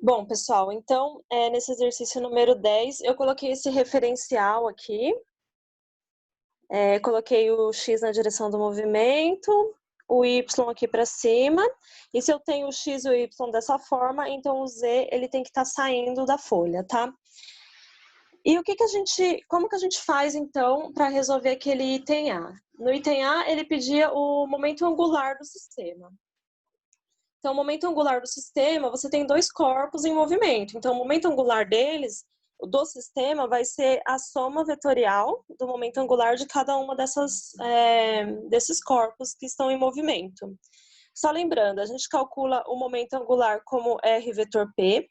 Bom, pessoal, então, nesse exercício número 10, eu coloquei esse referencial aqui, coloquei o X na direção do movimento, o Y aqui para cima, e se eu tenho o X e o Y dessa forma, então o Z ele tem que estar saindo da folha, tá? E como que a gente faz, então, para resolver aquele item A? No item A, ele pedia o momento angular do sistema. Então, o momento angular do sistema, você tem dois corpos em movimento. Então, o momento angular do sistema, vai ser a soma vetorial do momento angular de cada uma desses corpos que estão em movimento. Só lembrando, a gente calcula o momento angular como R vetor P.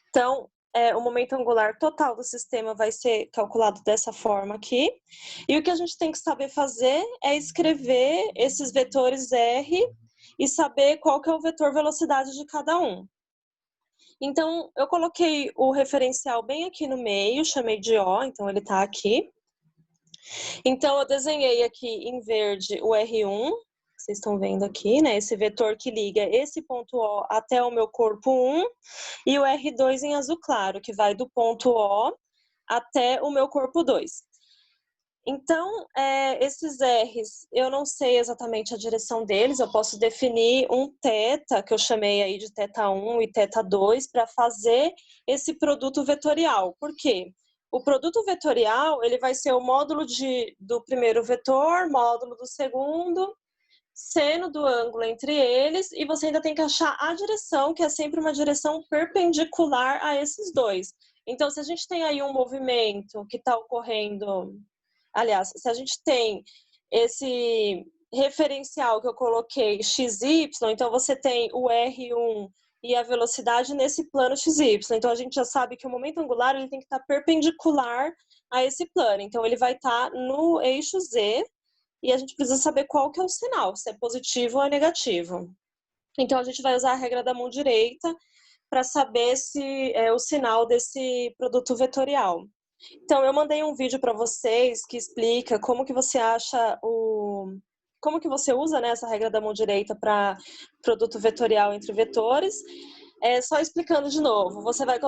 Então, o momento angular total do sistema vai ser calculado dessa forma aqui. E o que a gente tem que saber fazer é escrever esses vetores R e saber qual que é o vetor velocidade de cada um. Então, eu coloquei o referencial bem aqui no meio, chamei de O, então ele está aqui. Então, eu desenhei aqui em verde o R1, que vocês estão vendo aqui, né? Esse vetor que liga esse ponto O até o meu corpo 1, e o R2 em azul claro, que vai do ponto O até o meu corpo 2. Então, esses R's, eu não sei exatamente a direção deles, eu posso definir um θ, que eu chamei aí de θ1 e θ2, para fazer esse produto vetorial. Por quê? O produto vetorial, ele vai ser o módulo do primeiro vetor, módulo do segundo, seno do ângulo entre eles, e você ainda tem que achar a direção, que é sempre uma direção perpendicular a esses dois. Então, se a gente tem aí um movimento que está ocorrendo... Aliás, se a gente tem esse referencial que eu coloquei, XY, então você tem o R1 e a velocidade nesse plano XY. Então, a gente já sabe que o momento angular ele tem que estar perpendicular a esse plano. Então, ele vai estar no eixo Z e a gente precisa saber qual que é o sinal, se é positivo ou é negativo. Então, a gente vai usar a regra da mão direita para saber se é o sinal desse produto vetorial. Então, eu mandei um vídeo para vocês que explica como que você acha como que você usa, né, essa regra da mão direita para produto vetorial entre vetores. Só explicando de novo, você vai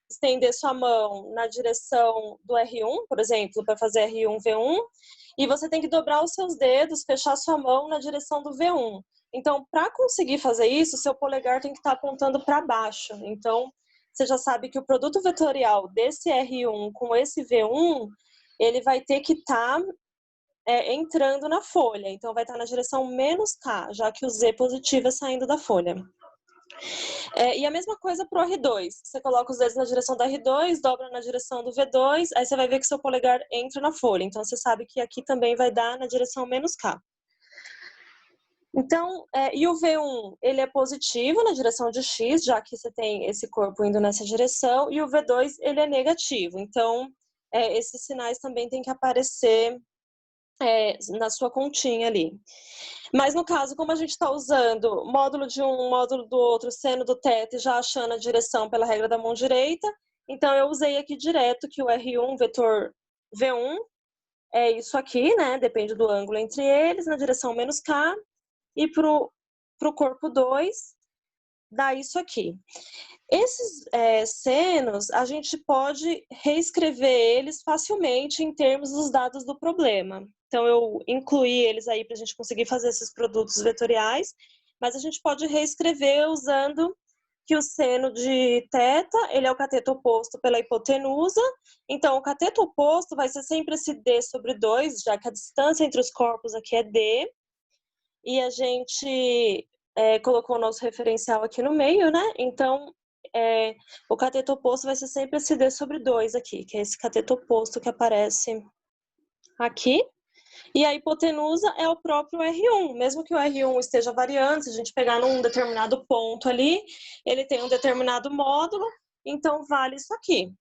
estender sua mão na direção do R1, por exemplo, para fazer R1, V1, e você tem que dobrar os seus dedos, fechar sua mão na direção do V1. Então, para conseguir fazer isso, seu polegar tem que estar apontando para baixo. Então, você já sabe que o produto vetorial desse R1 com esse V1, ele vai ter que estar entrando na folha. Então, vai estar na direção menos K, já que o Z positivo é saindo da folha. E a mesma coisa para o R2. Você coloca os dedos na direção do R2, dobra na direção do V2, aí você vai ver que seu polegar entra na folha. Então, você sabe que aqui também vai dar na direção menos K. Então, e o V1, ele é positivo na direção de X, já que você tem esse corpo indo nessa direção, e o V2, ele é negativo. Então, esses sinais também têm que aparecer na sua continha ali. Mas no caso, como a gente está usando módulo de um, módulo do outro, seno do θ e já achando a direção pela regra da mão direita, então eu usei aqui direto que o R1, vetor V1, é isso aqui, né? Depende do ângulo entre eles, na direção menos K, e para o corpo 2, dá isso aqui. Esses senos, a gente pode reescrever eles facilmente em termos dos dados do problema. Então, eu incluí eles aí para a gente conseguir fazer esses produtos vetoriais, mas a gente pode reescrever usando que o seno de θ, ele é o cateto oposto pela hipotenusa, então o cateto oposto vai ser sempre esse D sobre 2, já que a distância entre os corpos aqui é D, e a gente colocou o nosso referencial aqui no meio, né? Então, o cateto oposto vai ser sempre esse D sobre 2 aqui, que é esse cateto oposto que aparece aqui. E a hipotenusa é o próprio R1. Mesmo que o R1 esteja variando, se a gente pegar num determinado ponto ali, ele tem um determinado módulo, então vale isso aqui.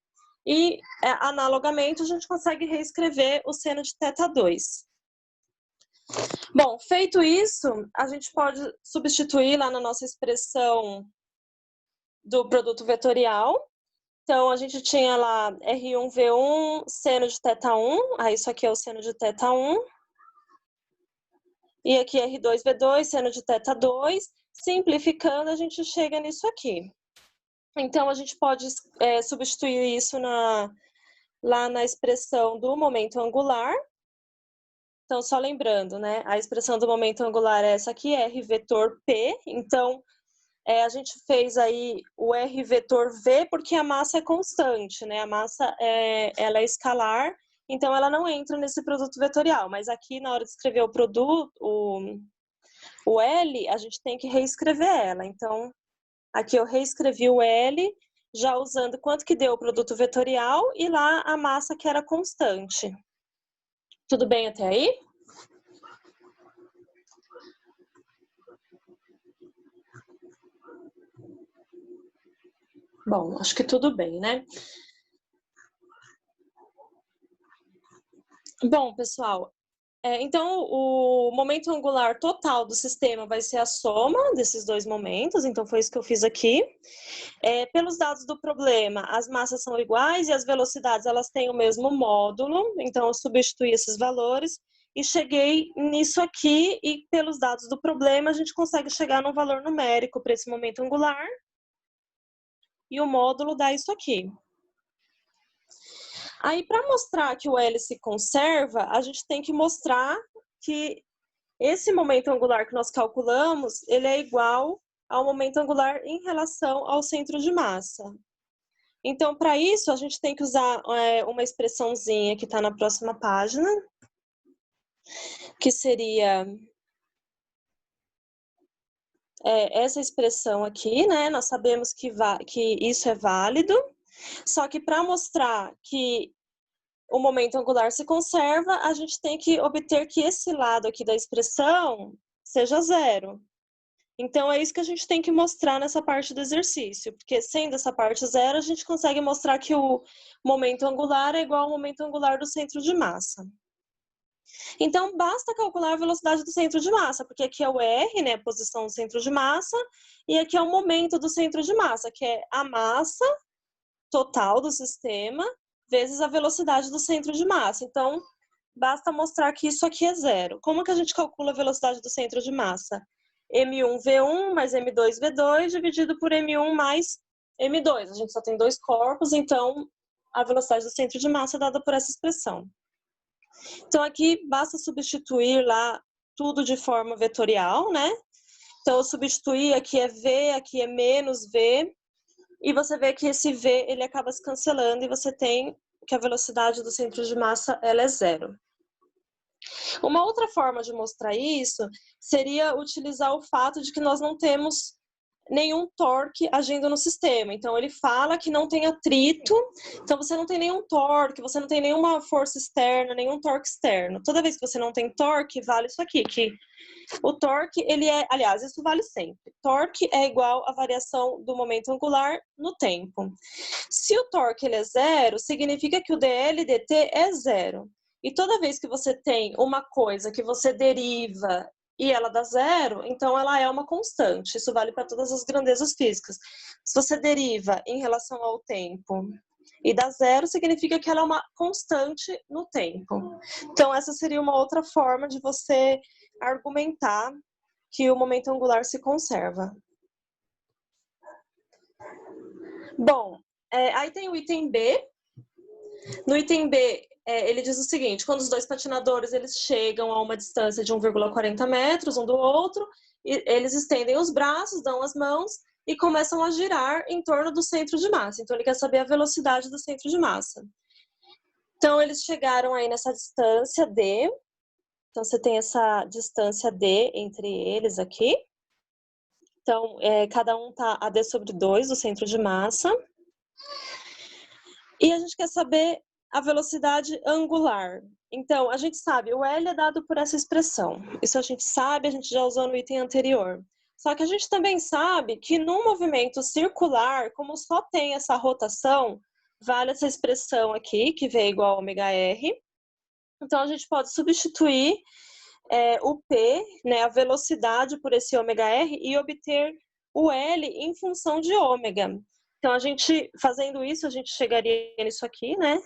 E, analogamente, a gente consegue reescrever o seno de θ2. Bom, feito isso, a gente pode substituir lá na nossa expressão do produto vetorial. Então, a gente tinha lá R1, V1, seno de θ1, aí isso aqui é o seno de θ1. E aqui R2, V2, seno de θ2. Simplificando, a gente chega nisso aqui. Então, a gente pode substituir isso lá na expressão do momento angular. Então, só lembrando, né? A expressão do momento angular é essa aqui, R vetor P. Então, a gente fez aí o R vetor V porque a massa é constante, né? A massa ela é escalar, então ela não entra nesse produto vetorial. Mas aqui, na hora de escrever o produto, o L, a gente tem que reescrever ela. Então, aqui eu reescrevi o L, já usando quanto que deu o produto vetorial e lá a massa que era constante. Tudo bem até aí? Bom, acho que tudo bem, né? Bom, pessoal, então o momento angular total do sistema vai ser a soma desses dois momentos, então foi isso que eu fiz aqui. Pelos dados do problema, as massas são iguais e as velocidades elas têm o mesmo módulo, então eu substituí esses valores e cheguei nisso aqui, e pelos dados do problema a gente consegue chegar num valor numérico para esse momento angular, e o módulo dá isso aqui. Aí, para mostrar que o L se conserva, a gente tem que mostrar que esse momento angular que nós calculamos, ele é igual ao momento angular em relação ao centro de massa. Então, para isso, a gente tem que usar uma expressãozinha que está na próxima página, que seria essa expressão aqui, né? Nós sabemos que isso é válido, só que para mostrar que o momento angular se conserva, a gente tem que obter que esse lado aqui da expressão seja zero. Então, é isso que a gente tem que mostrar nessa parte do exercício, porque sendo essa parte zero, a gente consegue mostrar que o momento angular é igual ao momento angular do centro de massa. Então, basta calcular a velocidade do centro de massa, porque aqui é o R, né, a posição do centro de massa, e aqui é o momento do centro de massa, que é a massa total do sistema vezes a velocidade do centro de massa. Então, basta mostrar que isso aqui é zero. Como que a gente calcula a velocidade do centro de massa? M1V1 mais M2V2 dividido por M1 mais M2. A gente só tem dois corpos, então a velocidade do centro de massa é dada por essa expressão. Então, aqui basta substituir lá tudo de forma vetorial, né? Então, eu substituir, aqui é V, aqui é menos V, e você vê que esse V, ele acaba se cancelando, e você tem que a velocidade do centro de massa, ela é zero. Uma outra forma de mostrar isso seria utilizar o fato de que nós não temos nenhum torque agindo no sistema. Então, ele fala que não tem atrito, então você não tem nenhum torque, você não tem nenhuma força externa, nenhum torque externo. Toda vez que você não tem torque, vale isso aqui, que o torque, ele aliás, isso vale sempre. Torque é igual à variação do momento angular no tempo. Se o torque ele é zero, significa que o dL/dt é zero. E toda vez que você tem uma coisa que você deriva e ela dá zero, então ela é uma constante. Isso vale para todas as grandezas físicas. Se você deriva em relação ao tempo e dá zero, significa que ela é uma constante no tempo. Então, essa seria uma outra forma de você argumentar que o momento angular se conserva. Bom, aí tem o item B. No item B, ele diz o seguinte: quando os dois patinadores eles chegam a uma distância de 1,40 metros um do outro, eles estendem os braços, dão as mãos e começam a girar em torno do centro de massa. Então, ele quer saber a velocidade do centro de massa. Então, eles chegaram aí nessa distância D. Então, você tem essa distância D entre eles aqui. Então, cada um está a D sobre 2 do centro de massa. E a gente quer saber a velocidade angular. Então, a gente sabe, o L é dado por essa expressão. Isso a gente sabe, a gente já usou no item anterior. Só que a gente também sabe que num movimento circular, como só tem essa rotação, vale essa expressão aqui, que V é igual a ômega R. Então, a gente pode substituir o P, né, a velocidade por esse ômega R, e obter o L em função de ômega. Então, a gente, fazendo isso, a gente chegaria nisso aqui, né,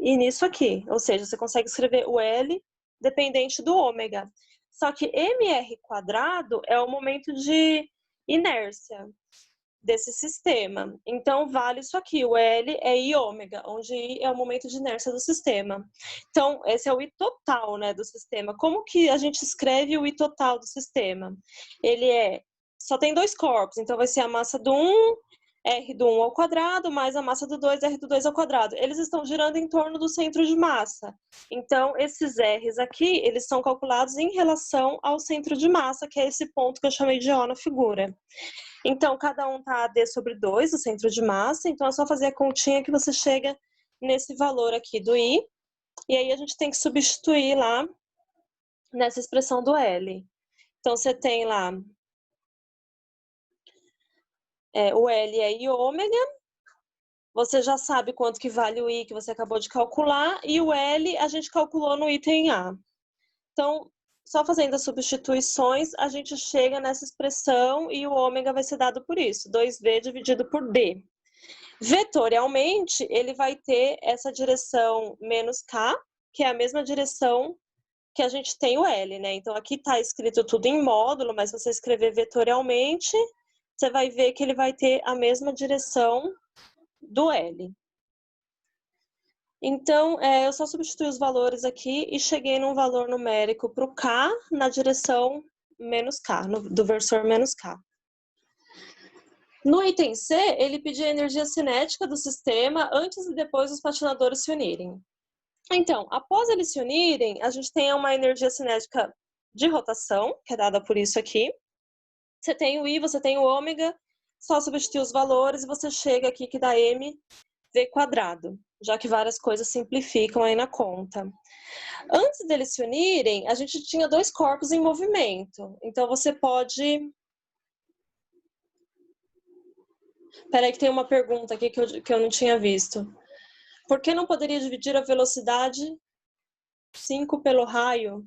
e nisso aqui. Ou seja, você consegue escrever o L dependente do ômega. Só que mr² é o momento de inércia. desse sistema. Então, vale isso aqui, o L é I ômega, onde I é o momento de inércia do sistema. Então, esse é o I total, né, do sistema. Como que a gente escreve o I total do sistema? Ele só tem dois corpos, então vai ser a massa do 1, R do 1 ao quadrado, mais a massa do 2, R do 2 ao quadrado. Eles estão girando em torno do centro de massa. Então, esses R's aqui, eles são calculados em relação ao centro de massa, que é esse ponto que eu chamei de O na figura. Então, cada um tá D sobre 2, o centro de massa. Então, é só fazer a continha que você chega nesse valor aqui do I. E aí, a gente tem que substituir lá nessa expressão do L. Então, você tem lá o L é I ômega. Você já sabe quanto que vale o I que você acabou de calcular. E o L a gente calculou no item A. Então, só fazendo as substituições, a gente chega nessa expressão e o ômega vai ser dado por isso, 2V dividido por D. Vetorialmente, ele vai ter essa direção menos K, que é a mesma direção que a gente tem o L, né? Então, aqui está escrito tudo em módulo, mas se você escrever vetorialmente, você vai ver que ele vai ter a mesma direção do L. Então, eu só substituí os valores aqui e cheguei num valor numérico para o K na direção menos K, do versor menos K. No item C, ele pediu a energia cinética do sistema antes e depois dos patinadores se unirem. Então, após eles se unirem, a gente tem uma energia cinética de rotação, que é dada por isso aqui. Você tem o I, você tem o ômega, só substitui os valores e você chega aqui que dá mv², já que várias coisas simplificam aí na conta. Antes deles se unirem, a gente tinha dois corpos em movimento. Então, você pode... Peraí que tem uma pergunta aqui que eu não tinha visto. Por que não poderia dividir a velocidade 5 pelo raio?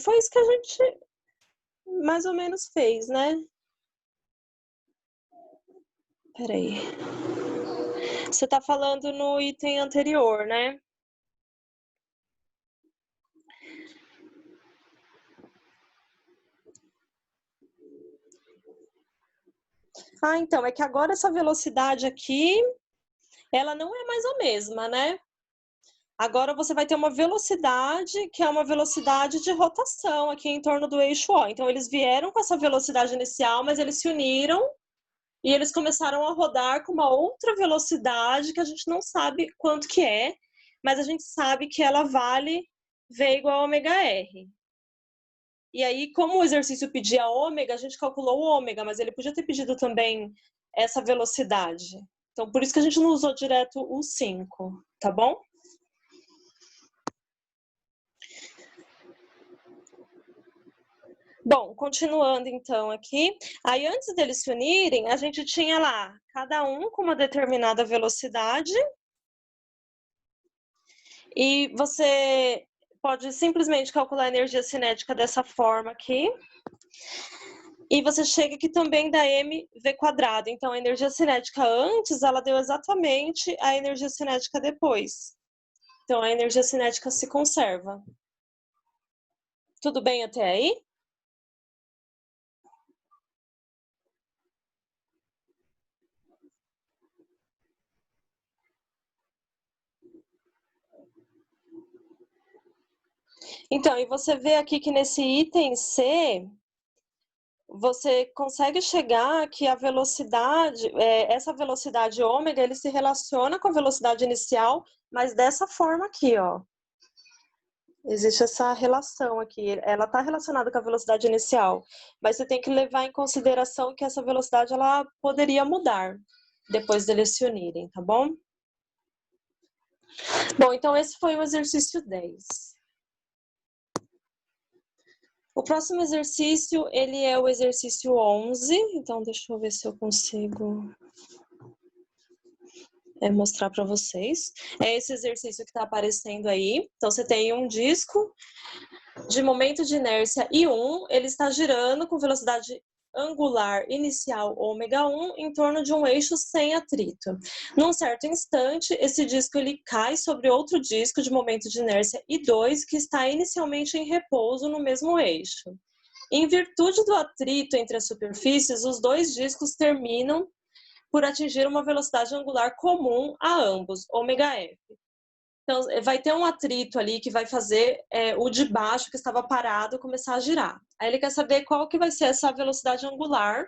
Foi isso que a gente mais ou menos fez, né? Peraí. Você está falando no item anterior, né? Ah, então, é que agora essa velocidade aqui, ela não é mais a mesma, né? Agora você vai ter uma velocidade, que é uma velocidade de rotação aqui em torno do eixo O. Então, eles vieram com essa velocidade inicial, mas eles se uniram e eles começaram a rodar com uma outra velocidade que a gente não sabe quanto que é, mas a gente sabe que ela vale V igual a ômega R. E aí, como o exercício pedia ômega, a gente calculou o ômega, mas ele podia ter pedido também essa velocidade. Então, por isso que a gente não usou direto o 5, tá bom? Bom, continuando então aqui. Aí, antes deles se unirem, a gente tinha lá, cada um com uma determinada velocidade. E você pode simplesmente calcular a energia cinética dessa forma aqui. E você chega aqui também da mv². Então, a energia cinética antes, ela deu exatamente a energia cinética depois. Então, a energia cinética se conserva. Tudo bem até aí? Então, e você vê aqui que nesse item C, você consegue chegar que a velocidade, essa velocidade ômega, ele se relaciona com a velocidade inicial, mas dessa forma aqui, ó. Existe essa relação aqui, ela está relacionada com a velocidade inicial, mas você tem que levar em consideração que essa velocidade ela poderia mudar depois deles se unirem, tá bom? Bom, então esse foi o exercício 10. O próximo exercício, ele é o exercício 11, então deixa eu ver se eu consigo mostrar para vocês. É esse exercício que está aparecendo aí. Então, você tem um disco de momento de inércia I1, ele está girando com velocidade angular inicial ômega1 em torno de um eixo sem atrito. Num certo instante, esse disco ele cai sobre outro disco de momento de inércia I2 que está inicialmente em repouso no mesmo eixo. Em virtude do atrito entre as superfícies, os dois discos terminam por atingir uma velocidade angular comum a ambos, ômega-f. Então, vai ter um atrito ali que vai fazer o de baixo, que estava parado, começar a girar. Aí ele quer saber qual que vai ser essa velocidade angular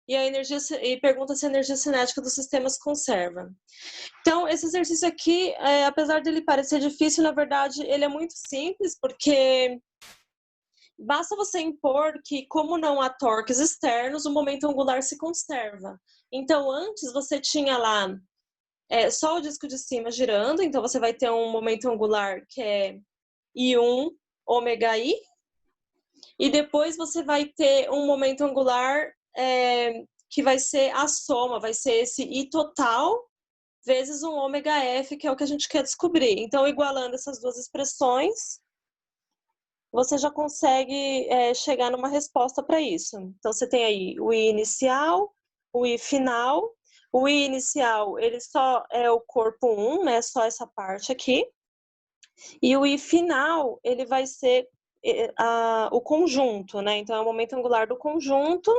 e pergunta se a energia cinética do sistema se conserva. Então, esse exercício aqui, apesar dele parecer difícil, na verdade, ele é muito simples, porque basta você impor que, como não há torques externos, o momento angular se conserva. Então, antes você tinha lá só o disco de cima girando, então você vai ter um momento angular que é I1 ômega I, e depois você vai ter um momento angular que vai ser a soma, vai ser esse I total vezes um ômega F, que é o que a gente quer descobrir. Então, igualando essas duas expressões, você já consegue chegar numa resposta para isso. Então, você tem aí o I inicial, o I final. O I inicial, ele só é o corpo 1, né? Só essa parte aqui. E o I final, ele vai ser o conjunto, né? Então, é o momento angular do conjunto.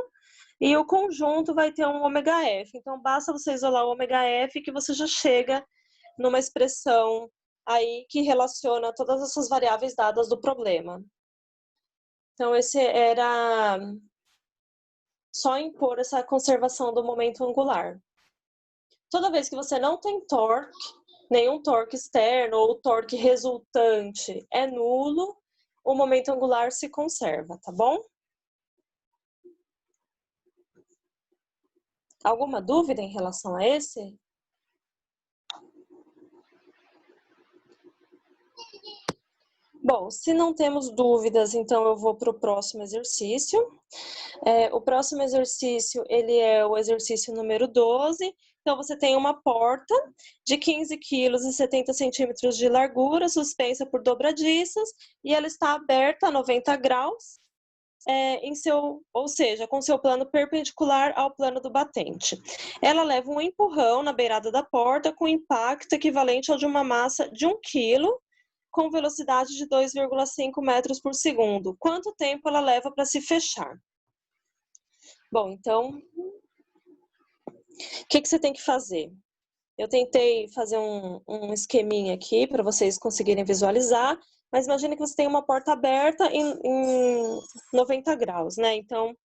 E o conjunto vai ter um ômega F. Então, basta você isolar o ômega F que você já chega numa expressão aí que relaciona todas essas variáveis dadas do problema. Então, esse era só impor essa conservação do momento angular. Toda vez que você não tem torque, nenhum torque externo ou o torque resultante é nulo, o momento angular se conserva, tá bom? Alguma dúvida em relação a esse? Bom, se não temos dúvidas, então eu vou para o próximo exercício. O próximo exercício, ele é o exercício número 12. Então, você tem uma porta de 15 quilos e 70 centímetros de largura, suspensa por dobradiças, e ela está aberta a 90 graus, ou seja, com seu plano perpendicular ao plano do batente. Ela leva um empurrão na beirada da porta com impacto equivalente ao de uma massa de 1 quilo, com velocidade de 2,5 metros por segundo. Quanto tempo ela leva para se fechar? Bom, então, o que você tem que fazer? Eu tentei fazer um esqueminha aqui para vocês conseguirem visualizar, mas imagine que você tem uma porta aberta em 90 graus, né? Então, o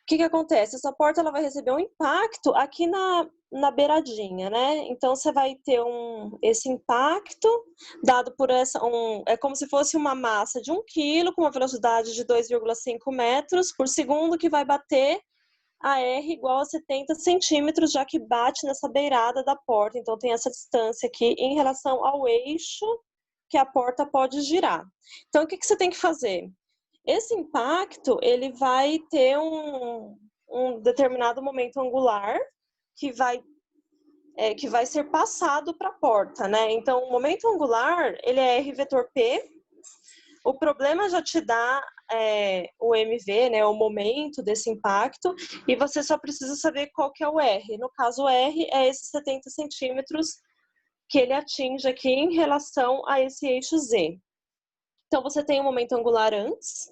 que acontece? Essa porta ela vai receber um impacto aqui na beiradinha, né? Então, você vai ter esse impacto dado por é como se fosse uma massa de 1 quilo com uma velocidade de 2,5 metros por segundo que vai bater a R igual a 70 centímetros, já que bate nessa beirada da porta. Então, tem essa distância aqui em relação ao eixo que a porta pode girar. Então, o que você tem que fazer? Esse impacto, ele vai ter um determinado momento angular que vai ser passado para a porta, né? Então, o momento angular, ele é R vetor P. O problema já te dá o MV, né, o momento desse impacto, e você só precisa saber qual que é o R. No caso, o R é esses 70 centímetros que ele atinge aqui em relação a esse eixo Z. Então, você tem um momento angular antes,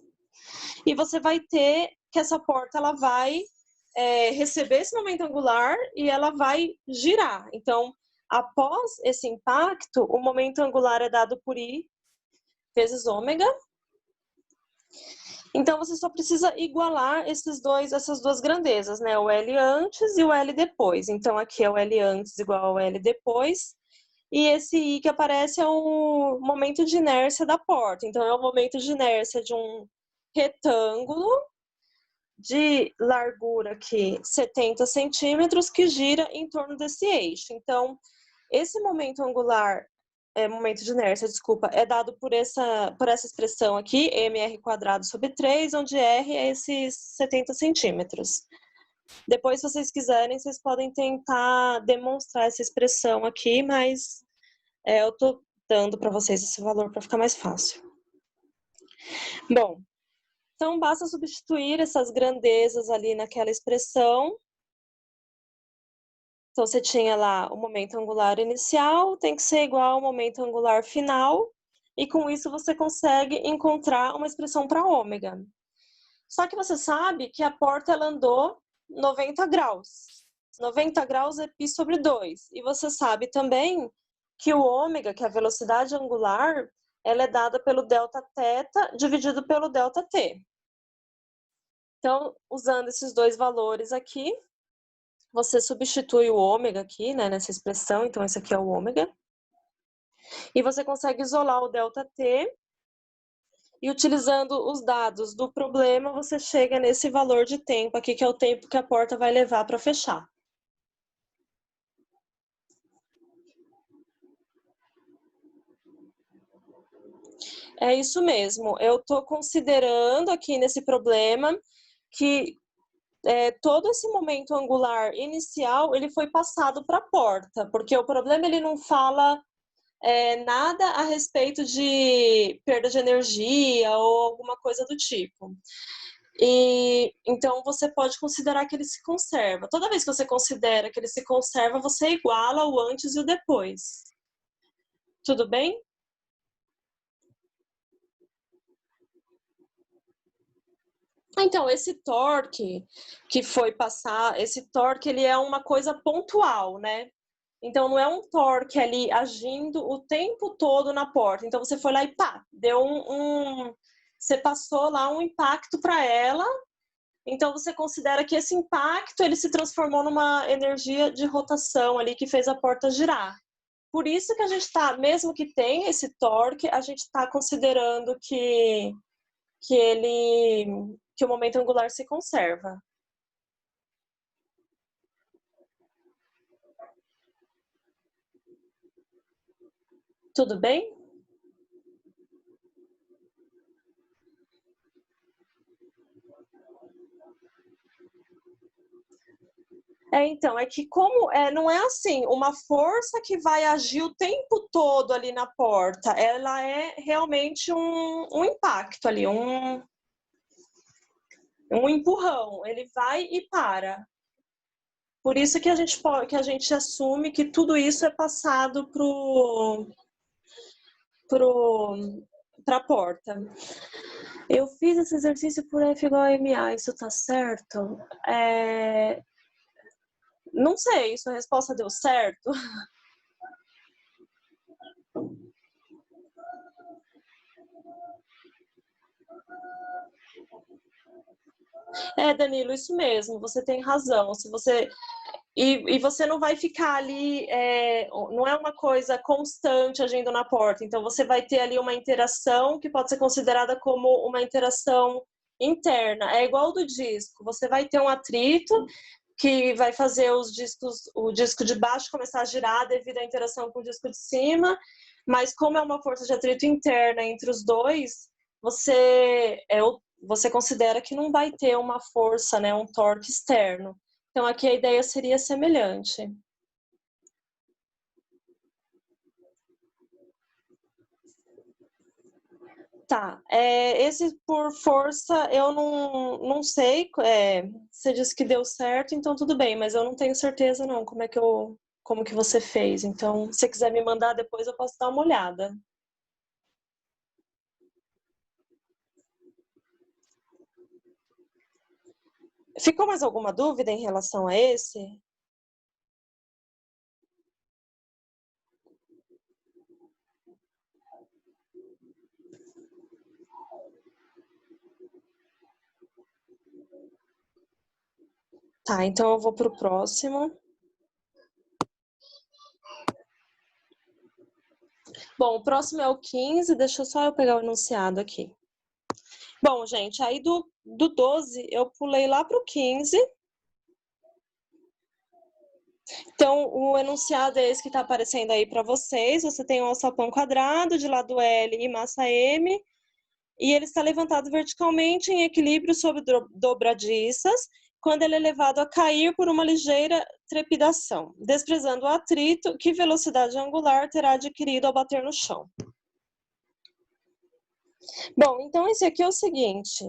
e você vai ter que essa porta ela vai receber esse momento angular e ela vai girar. Então, após esse impacto, o momento angular é dado por I vezes ômega. Então, você só precisa igualar essas duas grandezas, né? O L antes e o L depois. Então, aqui é o L antes igual ao L depois. E esse I que aparece é o momento de inércia da porta. Então, é o momento de inércia de um retângulo de largura aqui 70 centímetros que gira em torno desse eixo. Então, esse momento angular, momento de inércia, desculpa, é dado por essa expressão aqui, mr² sobre 3, onde r é esses 70 centímetros. Depois, se vocês quiserem, vocês podem tentar demonstrar essa expressão aqui, mas eu estou dando para vocês esse valor para ficar mais fácil. Bom, então basta substituir essas grandezas ali naquela expressão. Então, você tinha lá o momento angular inicial, tem que ser igual ao momento angular final, e com isso você consegue encontrar uma expressão para ômega. Só que você sabe que a porta ela andou 90 graus. 90 graus é π sobre 2. E você sabe também que o ômega, que é a velocidade angular, ela é dada pelo Δθ dividido pelo ΔT. Então, usando esses dois valores aqui, você substitui o ômega aqui, né, nessa expressão. Então, esse aqui é o ômega. E você consegue isolar o ΔT. E utilizando os dados do problema, você chega nesse valor de tempo aqui, que é o tempo que a porta vai levar para fechar. É isso mesmo. Eu estou considerando aqui nesse problema que todo esse momento angular inicial ele foi passado para a porta, porque o problema ele não fala nada a respeito de perda de energia ou alguma coisa do tipo. E então você pode considerar que ele se conserva. Toda vez que você considera que ele se conserva, você iguala o antes e o depois. Tudo bem? Então, esse torque que foi passar, esse torque ele é uma coisa pontual, né? Então, não é um torque ali agindo o tempo todo na porta. Então, você foi lá e pá, deu você passou lá um impacto para ela. Então, você considera que esse impacto ele se transformou numa energia de rotação ali que fez a porta girar. Por isso que a gente está, mesmo que tenha esse torque, a gente está considerando que o momento angular se conserva. Tudo bem? Então, é que como não é assim, uma força que vai agir o tempo todo ali na porta, ela é realmente um impacto ali, um empurrão, ele vai e para. Por isso que a gente assume que tudo isso é passado para a porta. Eu fiz esse exercício por F igual a MA, isso tá certo? Não sei, sua resposta deu certo? Danilo, isso mesmo, você tem razão. Se você e você não vai ficar ali, não é uma coisa constante agindo na porta. Então você vai ter ali uma interação que pode ser considerada como uma interação interna. É igual do disco. Você vai ter um atrito que vai fazer o disco de baixo começar a girar devido à interação com o disco de cima, mas como é uma força de atrito interna entre os dois, você considera que não vai ter uma força, né, um torque externo. Então aqui a ideia seria semelhante. Tá, esse por força eu não sei, você disse que deu certo, então tudo bem, mas eu não tenho certeza não como que você fez. Então, se você quiser me mandar depois, eu posso dar uma olhada. Ficou mais alguma dúvida em relação a esse? Tá, então eu vou para o próximo. Bom, o próximo é o 15, deixa eu só pegar o enunciado aqui. Bom, gente, aí do 12 eu pulei lá para o 15. Então, o enunciado é esse que está aparecendo aí para vocês. Você tem um alçapão quadrado de lado L e massa M, e ele está levantado verticalmente em equilíbrio sobre dobradiças, quando ele é levado a cair por uma ligeira trepidação. Desprezando o atrito, que velocidade angular terá adquirido ao bater no chão? Bom, então esse aqui é o seguinte.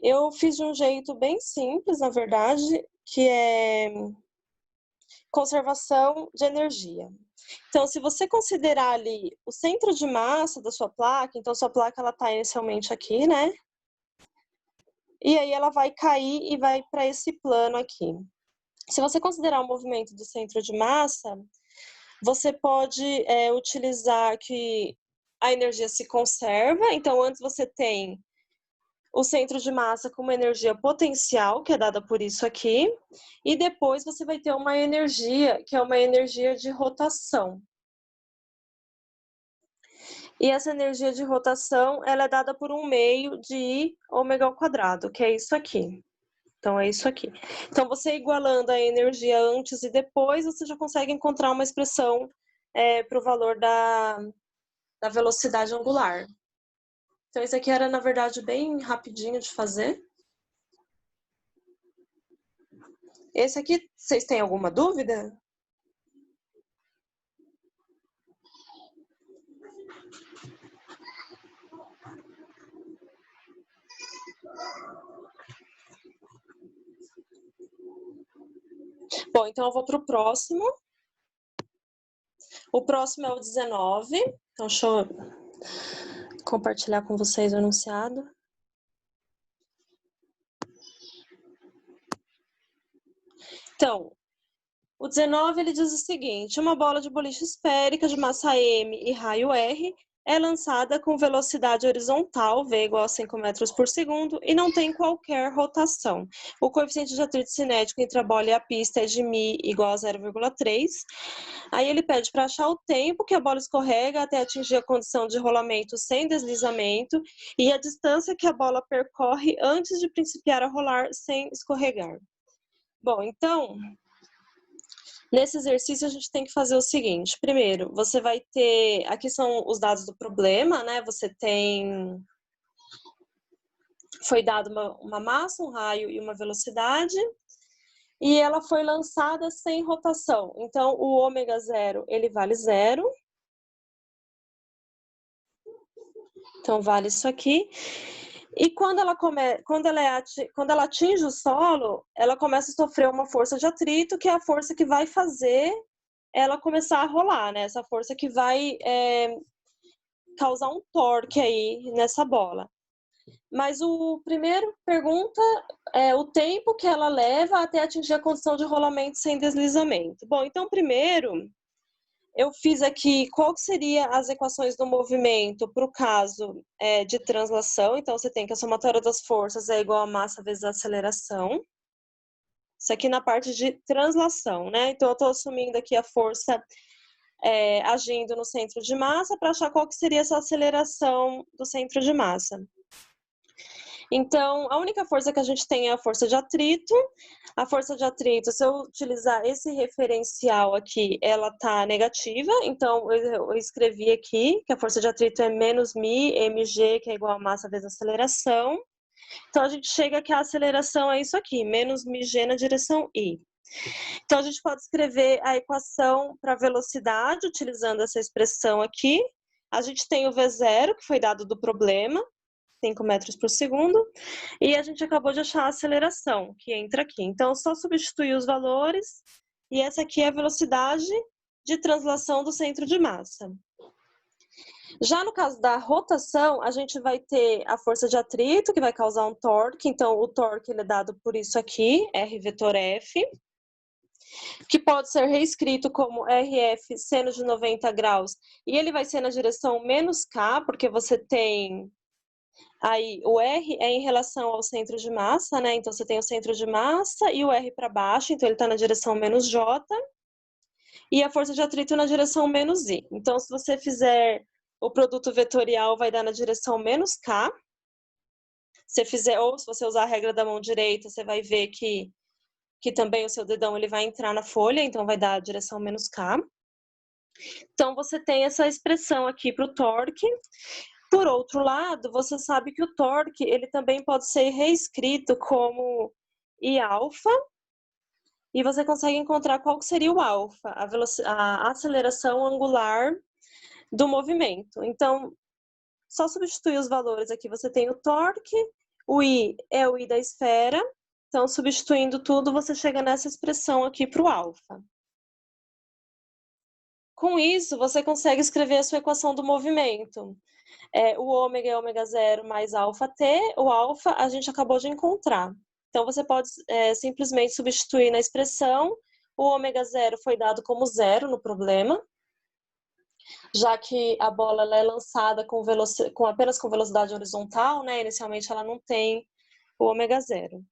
Eu fiz de um jeito bem simples, na verdade, que é conservação de energia. Então, se você considerar ali o centro de massa da sua placa, então sua placa ela está inicialmente aqui, né? e aí ela vai cair e vai para esse plano aqui. Se você considerar o movimento do centro de massa, você pode utilizar que a energia se conserva, então antes você tem o centro de massa com uma energia potencial, que é dada por isso aqui, e depois você vai ter uma energia, que é uma energia de rotação. E essa energia de rotação, ela é dada por um meio de I ômega ao quadrado, que é isso aqui. Então, é isso aqui. Então, você igualando a energia antes e depois, você já consegue encontrar uma expressão para o valor da velocidade angular. Então, esse aqui era, na verdade, bem rapidinho de fazer. Esse aqui, vocês têm alguma dúvida? Bom, então eu vou para o próximo. O próximo é o 19. Então, deixa eu compartilhar com vocês o enunciado. Então, o 19 ele diz o seguinte: uma bola de boliche esférica de massa m e raio r é lançada com velocidade horizontal, v igual a 5 metros por segundo, e não tem qualquer rotação. O coeficiente de atrito cinético entre a bola e a pista é de μ igual a 0,3. Aí ele pede para achar o tempo que a bola escorrega até atingir a condição de rolamento sem deslizamento e a distância que a bola percorre antes de principiar a rolar sem escorregar. Bom, então, nesse exercício, a gente tem que fazer o seguinte. Primeiro, você vai ter... Aqui são os dados do problema, né? Você tem... Foi dado uma massa, um raio e uma velocidade. E ela foi lançada sem rotação. Então, o ômega zero, ele vale 0. Então, vale isso aqui. E quando ela atinge o solo, ela começa a sofrer uma força de atrito, que é a força que vai fazer ela começar a rolar, né? Essa força que vai causar um torque aí nessa bola. Mas o primeiro pergunta é o tempo que ela leva até atingir a condição de rolamento sem deslizamento. Bom, então primeiro eu fiz aqui qual que seria as equações do movimento para o caso de translação. Então você tem que a somatória das forças é igual a massa vezes a aceleração. Isso aqui na parte de translação, né? Então eu estou assumindo aqui a força agindo no centro de massa para achar qual que seria essa aceleração do centro de massa. Então, a única força que a gente tem é a força de atrito. A força de atrito, se eu utilizar esse referencial aqui, ela tá negativa. Então, eu escrevi aqui que a força de atrito é menos μ, mg, que é igual a massa vezes a aceleração. Então, a gente chega que a aceleração é isso aqui, menos μg na direção i. Então, a gente pode escrever a equação para velocidade, utilizando essa expressão aqui. A gente tem o V0, que foi dado do problema, 5 metros por segundo, e a gente acabou de achar a aceleração, que entra aqui. Então, só substituir os valores, e essa aqui é a velocidade de translação do centro de massa. Já no caso da rotação, a gente vai ter a força de atrito, que vai causar um torque. Então, o torque ele é dado por isso aqui, R vetor F, que pode ser reescrito como RF seno de 90 graus, e ele vai ser na direção menos K, porque você tem aí o R é em relação ao centro de massa, né? Então você tem o centro de massa e o R para baixo, então ele está na direção menos J, e a força de atrito na direção menos I. Então, se você fizer o produto vetorial, vai dar na direção menos K. Se fizer, ou se você usar a regra da mão direita, você vai ver que também o seu dedão ele vai entrar na folha, então vai dar a direção menos K. Então, você tem essa expressão aqui para o torque. Por outro lado, você sabe que o torque ele também pode ser reescrito como I-alfa, e você consegue encontrar qual que seria o alfa, a aceleração angular do movimento. Então, só substituir os valores aqui, você tem o torque, o I é o I da esfera, então substituindo tudo, você chega nessa expressão aqui para o alfa. Com isso, você consegue escrever a sua equação do movimento. O ômega é ômega zero mais alfa T, o alfa a gente acabou de encontrar. Então, você pode simplesmente substituir na expressão, o ômega zero foi dado como zero no problema, já que a bola ela é lançada apenas com velocidade horizontal, né? Inicialmente ela não tem o ômega zero.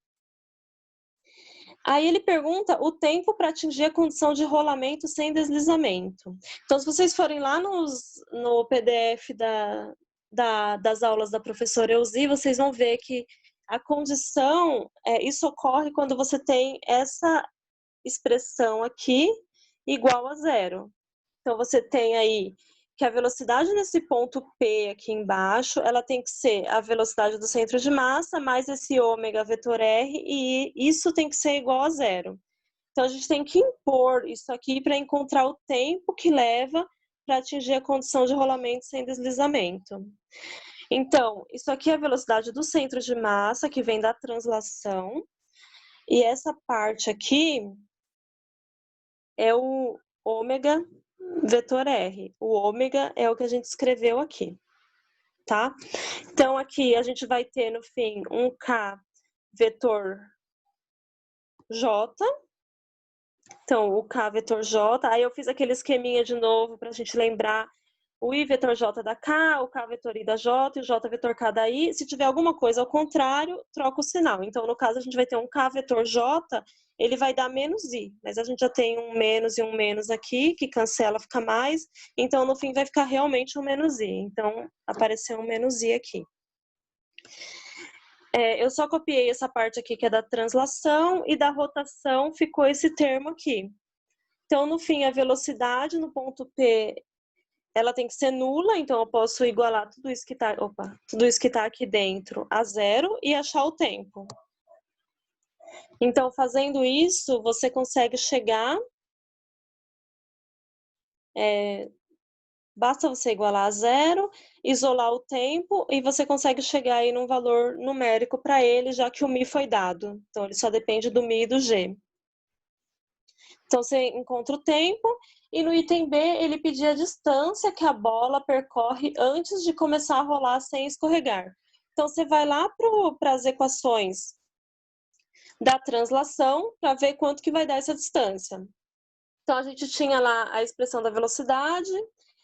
Aí ele pergunta o tempo para atingir a condição de rolamento sem deslizamento. Então, se vocês forem lá no PDF das aulas da professora Elzi, vocês vão ver que a condição, isso ocorre quando você tem essa expressão aqui igual a zero. Então, você tem aí que a velocidade nesse ponto P aqui embaixo, ela tem que ser a velocidade do centro de massa mais esse ômega vetor R, e isso tem que ser igual a zero. Então, a gente tem que impor isso aqui para encontrar o tempo que leva para atingir a condição de rolamento sem deslizamento. Então, isso aqui é a velocidade do centro de massa, que vem da translação, e essa parte aqui é o ômega vetor R. O ômega é o que a gente escreveu aqui, tá? Então, aqui a gente vai ter, no fim, um K vetor J. Então, o K vetor J. Aí eu fiz aquele esqueminha de novo para a gente lembrar o I vetor J da K, o K vetor I da J e o J vetor K da I. Se tiver alguma coisa ao contrário, troca o sinal. Então, no caso, a gente vai ter um K vetor J, ele vai dar menos I, mas a gente já tem um menos e um menos aqui, que cancela, fica mais, então no fim vai ficar realmente um menos I. Então, apareceu um menos I aqui. Eu só copiei essa parte aqui que é da translação, e da rotação ficou esse termo aqui. Então, no fim, a velocidade no ponto P, ela tem que ser nula, então eu posso igualar tudo isso que tá aqui dentro a zero e achar o tempo. Então, fazendo isso, você consegue chegar... basta você igualar a zero, isolar o tempo, e você consegue chegar aí num valor numérico para ele, já que o μ foi dado. Então, ele só depende do μ e do g. Então, você encontra o tempo, e no item B, ele pedia a distância que a bola percorre antes de começar a rolar sem escorregar. Então, você vai lá para as equações da translação para ver quanto que vai dar essa distância. Então, a gente tinha lá a expressão da velocidade,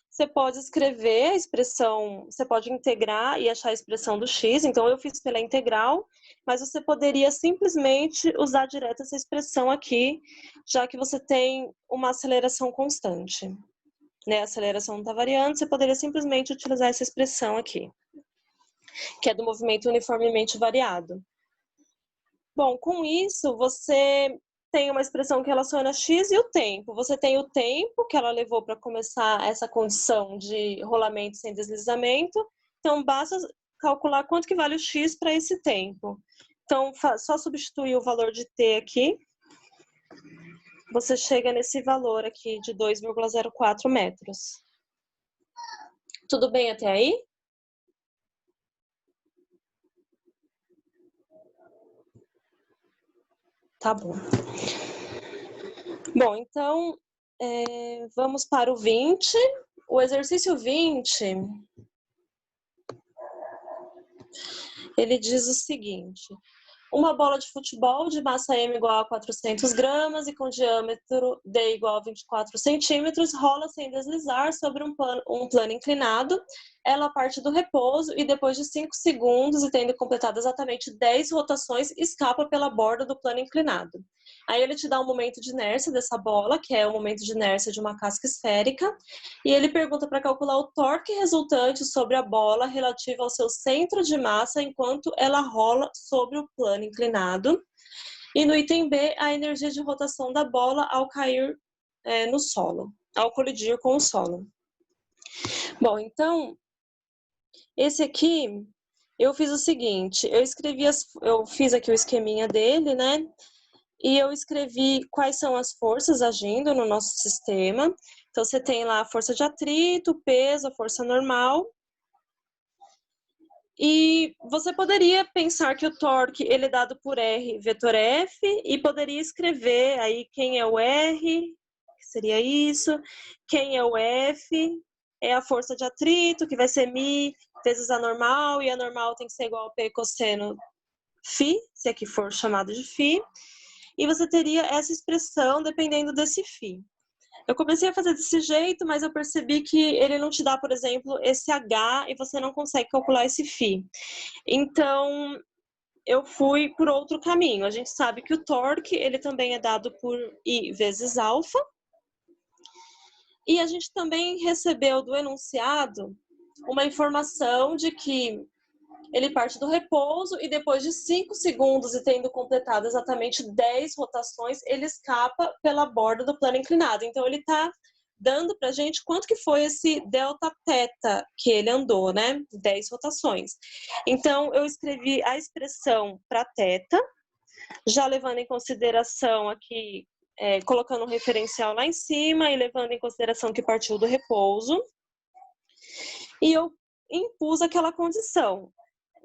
você pode escrever a expressão, você pode integrar e achar a expressão do x, então eu fiz pela integral, mas você poderia simplesmente usar direto essa expressão aqui, já que você tem uma aceleração constante. Né? A aceleração não está variando, você poderia simplesmente utilizar essa expressão aqui, que é do movimento uniformemente variado. Bom, com isso, você tem uma expressão que relaciona x e o tempo. Você tem o tempo que ela levou para começar essa condição de rolamento sem deslizamento. Então, basta calcular quanto que vale o x para esse tempo. Então, só substituir o valor de t aqui. Você chega nesse valor aqui de 2,04 metros. Tudo bem até aí? Tá bom. Bom, então, vamos para o 20. O exercício 20, ele diz o seguinte: uma bola de futebol de massa M igual a 400 gramas e com diâmetro D igual a 24 centímetros rola sem deslizar sobre um plano inclinado. Ela parte do repouso e depois de 5 segundos e tendo completado exatamente 10 rotações, escapa pela borda do plano inclinado. Aí ele te dá um momento de inércia dessa bola, que é o momento de inércia de uma casca esférica, e ele pergunta para calcular o torque resultante sobre a bola relativo ao seu centro de massa enquanto ela rola sobre o plano inclinado. E no item B, a energia de rotação da bola ao cair no solo, ao colidir com o solo. Bom, então, esse aqui, eu fiz o seguinte, eu fiz aqui o esqueminha dele, né? E eu escrevi quais são as forças agindo no nosso sistema. Então, você tem lá a força de atrito, peso, a força normal. E você poderia pensar que o torque ele é dado por R vetor F, e poderia escrever aí quem é o R, que seria isso, quem é o F, é a força de atrito, que vai ser μ vezes a normal, e a normal tem que ser igual a P cosseno φ, se aqui for chamado de φ, e você teria essa expressão dependendo desse φ. Eu comecei a fazer desse jeito, mas eu percebi que ele não te dá, por exemplo, esse H e você não consegue calcular esse φ. Então, eu fui por outro caminho. A gente sabe que o torque, ele também é dado por I vezes alfa. E a gente também recebeu do enunciado uma informação de que ele parte do repouso e depois de 5 segundos e tendo completado exatamente 10 rotações, ele escapa pela borda do plano inclinado. Então, ele está dando para a gente quanto que foi esse delta θ que ele andou, né? 10 rotações. Então, eu escrevi a expressão para θ, já levando em consideração aqui, colocando um referencial lá em cima e levando em consideração que partiu do repouso. E eu impus aquela condição.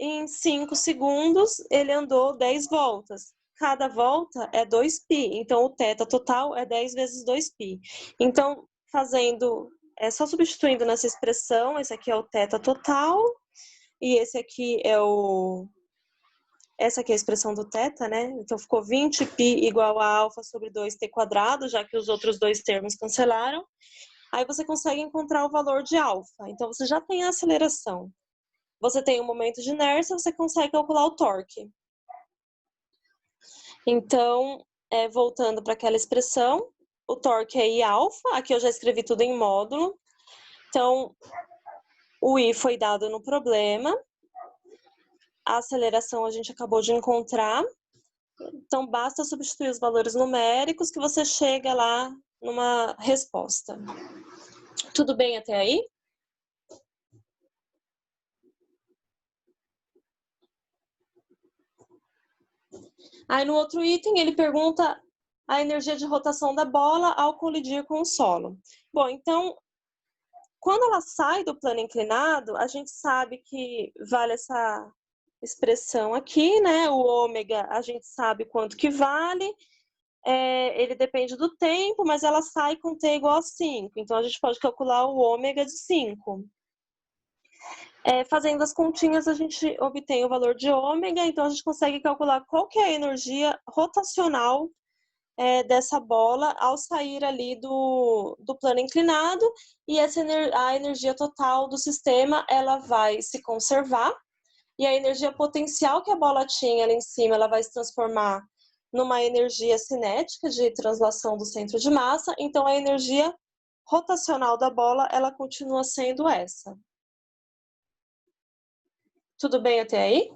Em 5 segundos, ele andou 10 voltas. Cada volta é 2π, então o θ total é 10 vezes 2π. Então, só substituindo nessa expressão, esse aqui é o θ total, e esse aqui essa aqui é a expressão do θ, né? Então, ficou 20π igual a alfa sobre 2t quadrado, já que os outros dois termos cancelaram. Aí você consegue encontrar o valor de alfa. Então, você já tem a aceleração. Você tem um momento de inércia, você consegue calcular o torque. Então, voltando para aquela expressão, o torque é I alfa, aqui eu já escrevi tudo em módulo. Então, o I foi dado no problema. A aceleração a gente acabou de encontrar. Então, basta substituir os valores numéricos que você chega lá numa resposta. Tudo bem até aí? Aí no outro item ele pergunta a energia de rotação da bola ao colidir com o solo. Bom, então, quando ela sai do plano inclinado, a gente sabe que vale essa expressão aqui, né? O ômega, a gente sabe quanto que vale. Ele depende do tempo, mas ela sai com t igual a 5. Então, a gente pode calcular o ômega de 5. Fazendo as continhas, a gente obtém o valor de ômega, então a gente consegue calcular qual que é a energia rotacional dessa bola ao sair ali do plano inclinado, e a energia total do sistema ela vai se conservar, e a energia potencial que a bola tinha ali em cima ela vai se transformar numa energia cinética de translação do centro de massa, então a energia rotacional da bola ela continua sendo essa. Tudo bem até aí?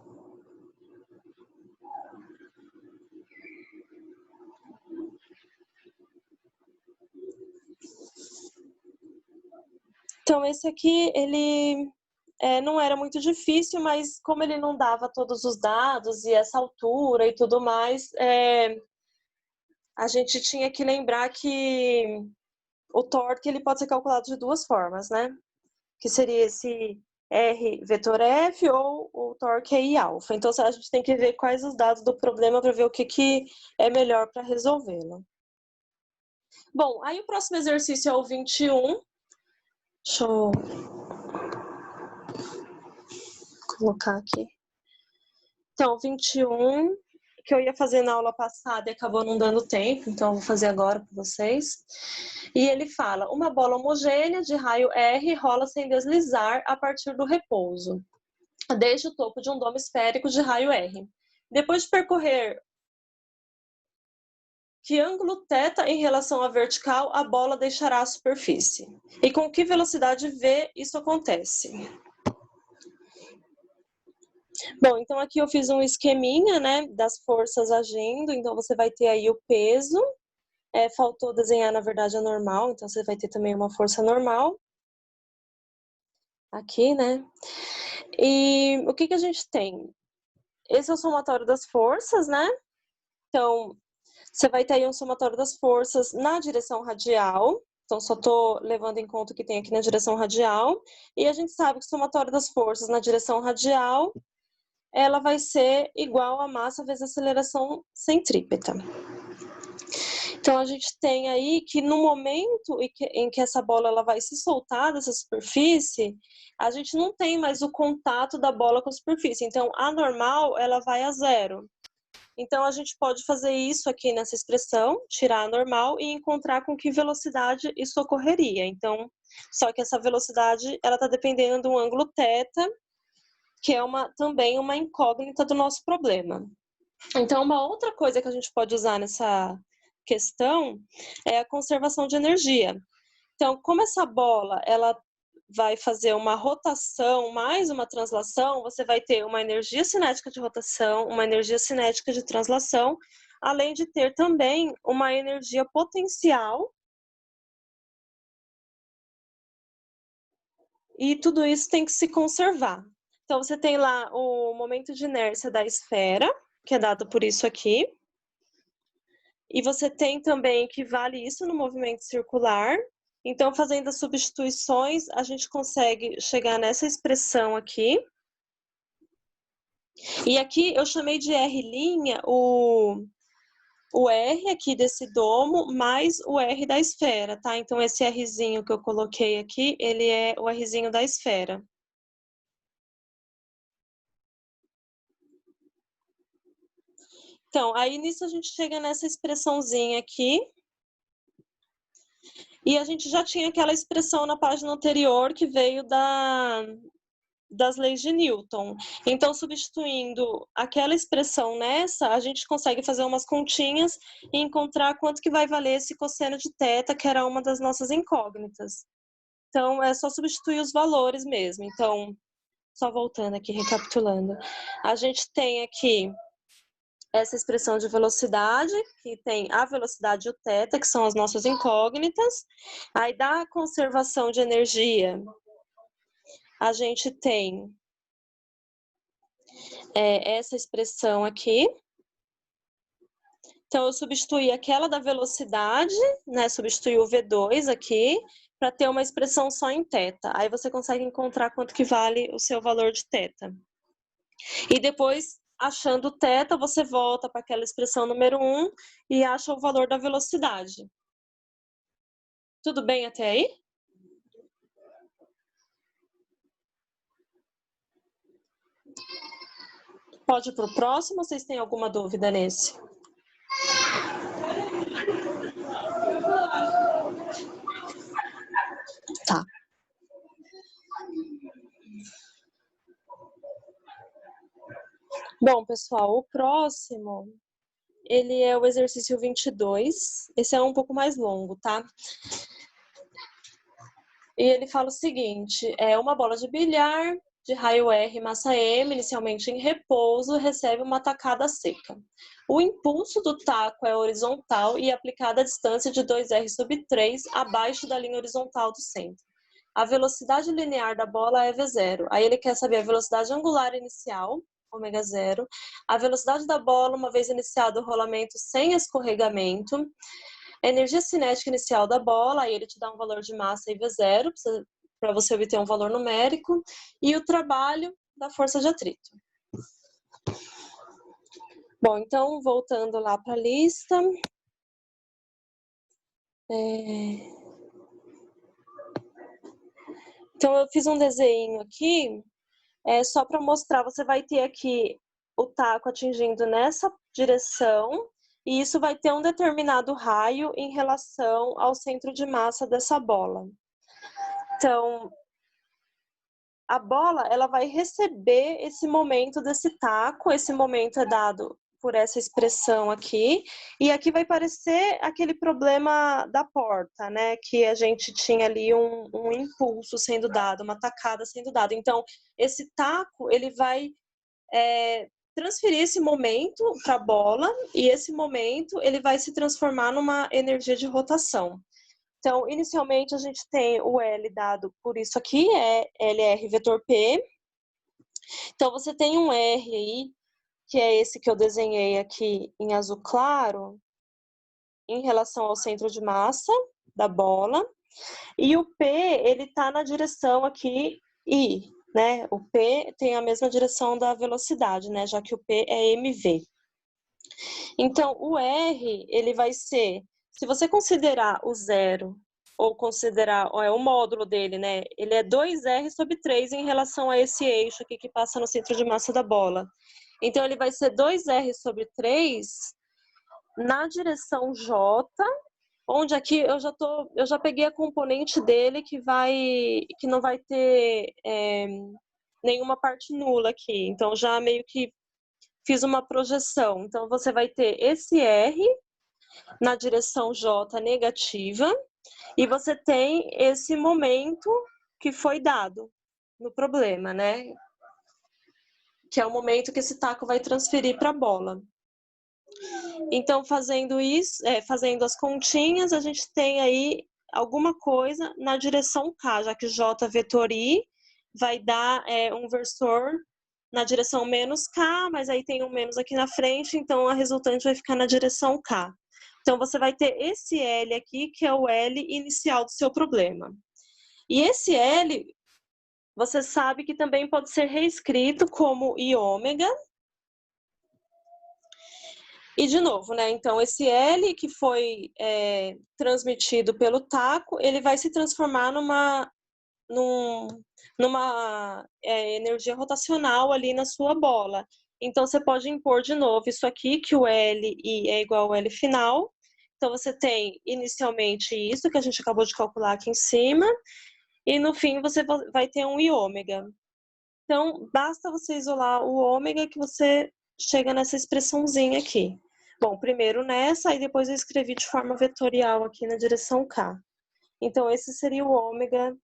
Então, esse aqui, ele não era muito difícil, mas como ele não dava todos os dados e essa altura e tudo mais, a gente tinha que lembrar que o torque ele pode ser calculado de duas formas, né? Que seria esse R vetor F ou o torque I alfa. Então, a gente tem que ver quais os dados do problema para ver o que é melhor para resolvê-lo. Bom, aí o próximo exercício é o 21. Deixa eu colocar aqui. Então, 21, que eu ia fazer na aula passada e acabou não dando tempo, então eu vou fazer agora para vocês. E ele fala, uma bola homogênea de raio R rola sem deslizar a partir do repouso, desde o topo de um domo esférico de raio R. Depois de percorrer que ângulo θ em relação à vertical a bola deixará a superfície? E com que velocidade v isso acontece? Bom, então aqui eu fiz um esqueminha, né, das forças agindo, então você vai ter aí o peso, faltou desenhar, na verdade, a normal, então você vai ter também uma força normal, aqui, né, e o que a gente tem? Esse é o somatório das forças, né, então você vai ter aí um somatório das forças na direção radial, então só estou levando em conta o que tem aqui na direção radial, e a gente sabe que o somatório das forças na direção radial ela vai ser igual a massa vezes a aceleração centrípeta. Então, a gente tem aí que no momento em que essa bola ela vai se soltar dessa superfície, a gente não tem mais o contato da bola com a superfície. Então, a normal, ela vai a zero. Então, a gente pode fazer isso aqui nessa expressão, tirar a normal e encontrar com que velocidade isso ocorreria. Então, só que essa velocidade, ela está dependendo do ângulo θ, que é também uma incógnita do nosso problema. Então, uma outra coisa que a gente pode usar nessa questão é a conservação de energia. Então, como essa bola, ela vai fazer uma rotação mais uma translação, você vai ter uma energia cinética de rotação, uma energia cinética de translação, além de ter também uma energia potencial. E tudo isso tem que se conservar. Então, você tem lá o momento de inércia da esfera, que é dado por isso aqui. E você tem também que vale isso no movimento circular. Então, fazendo as substituições, a gente consegue chegar nessa expressão aqui. E aqui eu chamei de R' o R aqui desse domo, mais o R da esfera, tá? Então, esse Rzinho que eu coloquei aqui, ele é o Rzinho da esfera. Então, aí nisso a gente chega nessa expressãozinha aqui. E a gente já tinha aquela expressão na página anterior que veio das leis de Newton. Então, substituindo aquela expressão nessa, a gente consegue fazer umas continhas e encontrar quanto que vai valer esse cosseno de θ, que era uma das nossas incógnitas. Então, é só substituir os valores mesmo. Então, só voltando aqui, recapitulando. A gente tem aqui essa expressão de velocidade, que tem a velocidade e o θ, que são as nossas incógnitas. Aí, da conservação de energia, a gente tem essa expressão aqui. Então, eu substituí aquela da velocidade, né? Substituí o V2 aqui, para ter uma expressão só em θ. Aí você consegue encontrar quanto que vale o seu valor de θ. E depois, achando θ, você volta para aquela expressão número 1 e acha o valor da velocidade. Tudo bem até aí? Pode ir para o próximo ou vocês têm alguma dúvida nesse? Tá. Bom, pessoal, o próximo, ele é o exercício 22. Esse é um pouco mais longo, tá? E ele fala o seguinte, uma bola de bilhar de raio R, massa M, inicialmente em repouso, recebe uma tacada seca. O impulso do taco é horizontal e aplicado a distância de 2r/3 abaixo da linha horizontal do centro. A velocidade linear da bola é V0. Aí ele quer saber a velocidade angular inicial, ω0, a velocidade da bola uma vez iniciado o rolamento sem escorregamento, a energia cinética inicial da bola, aí ele te dá um valor de massa e V0, para você obter um valor numérico, e o trabalho da força de atrito. Bom, então, voltando lá para a lista. Então, eu fiz um desenho aqui, só para mostrar, você vai ter aqui o taco atingindo nessa direção, e isso vai ter um determinado raio em relação ao centro de massa dessa bola. Então, a bola, ela vai receber esse momento desse taco, esse momento é dado por essa expressão aqui, e aqui vai parecer aquele problema da porta, né, que a gente tinha ali um impulso sendo dado, uma tacada sendo dada. Então, esse taco, ele vai transferir esse momento para a bola, e esse momento, ele vai se transformar numa energia de rotação. Então, inicialmente, a gente tem o L dado por isso aqui, é LR vetor P. Então, você tem um R aí, que é esse que eu desenhei aqui em azul claro, em relação ao centro de massa da bola. E o P, ele está na direção aqui I, né? O P tem a mesma direção da velocidade, né? Já que o P é mv. Então, o R, ele vai ser Se você considerar o zero, ou considerar o módulo dele, né? Ele é 2R sobre 3 em relação a esse eixo aqui que passa no centro de massa da bola. Então, ele vai ser 2R sobre 3 na direção J, onde aqui eu já peguei a componente dele que não vai ter nenhuma parte nula aqui. Então, já meio que fiz uma projeção. Então, você vai ter esse R na direção J negativa, e você tem esse momento que foi dado no problema, né? Que é o momento que esse taco vai transferir para a bola. Então, fazendo isso, fazendo as continhas, a gente tem aí alguma coisa na direção K, já que J vetor I vai dar um versor na direção menos K, mas aí tem um menos aqui na frente, então a resultante vai ficar na direção K. Então, você vai ter esse L aqui, que é o L inicial do seu problema. E esse L, você sabe que também pode ser reescrito como I ômega. E, de novo, né? Então, esse L que foi transmitido pelo taco, ele vai se transformar numa energia rotacional ali na sua bola. Então, você pode impor de novo isso aqui, que o L é igual ao L final. Então, você tem inicialmente isso, que a gente acabou de calcular aqui em cima, e no fim você vai ter um I ômega. Então, basta você isolar o ômega que você chega nessa expressãozinha aqui. Bom, primeiro nessa, e depois eu escrevi de forma vetorial aqui na direção K. Então, esse seria o ômega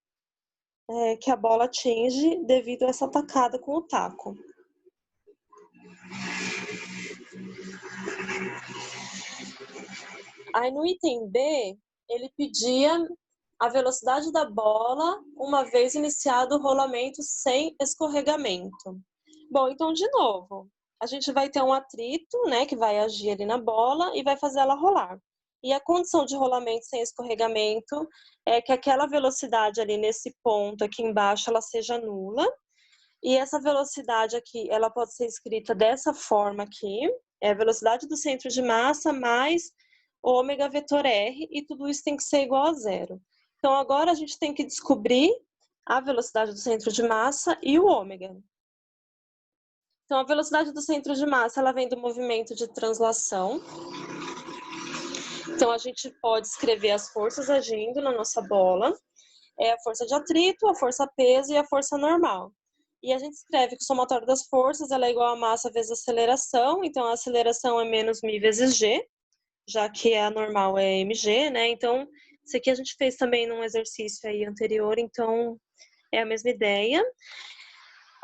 que a bola atinge devido a essa tacada com o taco. Aí no item B, ele pedia a velocidade da bola uma vez iniciado o rolamento sem escorregamento. Bom, então de novo, a gente vai ter um atrito, né, que vai agir ali na bola e vai fazer ela rolar. E a condição de rolamento sem escorregamento é que aquela velocidade ali nesse ponto aqui embaixo, ela seja nula. E essa velocidade aqui, ela pode ser escrita dessa forma aqui, é a velocidade do centro de massa mais ômega vetor R, e tudo isso tem que ser igual a zero. Então, agora a gente tem que descobrir a velocidade do centro de massa e o ômega. Então, a velocidade do centro de massa, ela vem do movimento de translação. Então, a gente pode escrever as forças agindo na nossa bola. É a força de atrito, a força peso e a força normal. E a gente escreve que o somatório das forças ela é igual a massa vezes a aceleração. Então, a aceleração é menos μ vezes g, já que a normal é mg, né? Então, isso aqui a gente fez também num exercício aí anterior, então é a mesma ideia.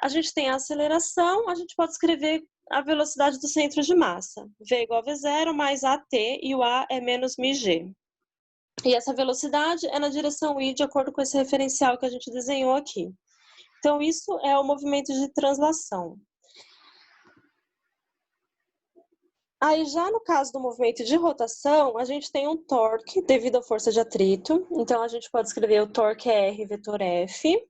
A gente tem a aceleração, a gente pode escrever a velocidade do centro de massa. V igual a V0 mais AT, e o A é menos μg. E essa velocidade é na direção I, de acordo com esse referencial que a gente desenhou aqui. Então, isso é o movimento de translação. Aí, já no caso do movimento de rotação, a gente tem um torque devido à força de atrito. Então, a gente pode escrever o torque é R vetor F.